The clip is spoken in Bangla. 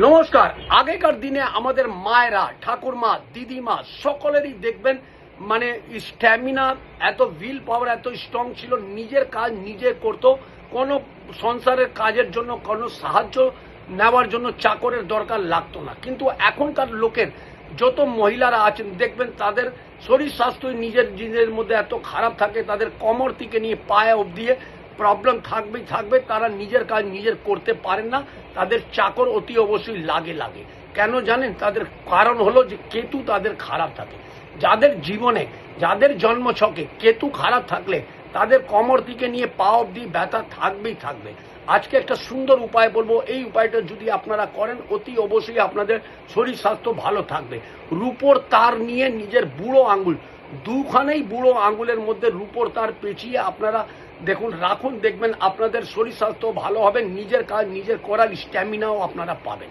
নমস্কার। আগেকার দিনে আমাদের মায়েরা, ঠাকুরমা, দিদিমা সকলেরই দেখবেন মানে স্ট্যামিনা, এত উইল পাওয়ার এত স্ট্রং ছিল, নিজের কাজ নিজে করতো। কোনো সংসারের কাজের জন্য কোনো সাহায্য নেওয়ার জন্য চাকরের দরকার লাগতো না। কিন্তু এখনকার লোকের যত মহিলারা আছেন দেখবেন তাদের শরীর স্বাস্থ্য নিজের মধ্যে এত খারাপ থাকে, তাদের কোমর থেকে নিয়ে পায়ে অবধি প্রবলেম থাকবেই থাকবে। তারা নিজের কাজ নিজের করতে পারেন না, তাদের চাকর অতি অবশ্যই লাগে। কেন জানেন? তাদের কারণ হলো যে কেতু তাদের খারাপ থাকে। যাদের জীবনে, যাদের জন্মছকে কেতু খারাপ থাকলে তাদের কোমর থেকে নিয়ে পা অবধি ব্যথা থাকবেই থাকবে। আজকে একটা সুন্দর উপায় বলবো, এই উপায়টা যদি আপনারা করেন অতি অবশ্যই আপনাদের শরীর স্বাস্থ্য ভালো থাকবে। রূপোর তার নিয়ে নিজের বুড়ো আঙ্গুল, দুখানেই বুড়ো আঙ্গুলের মধ্যে রূপোর তার পেঁচিয়ে আপনারা দেখুন রাখুন, দেখবেন আপনাদের শরীর স্বাস্থ্য ভালো হবে, নিজের কাজ নিজের করার স্ট্যামিনাও আপনারা পাবেন।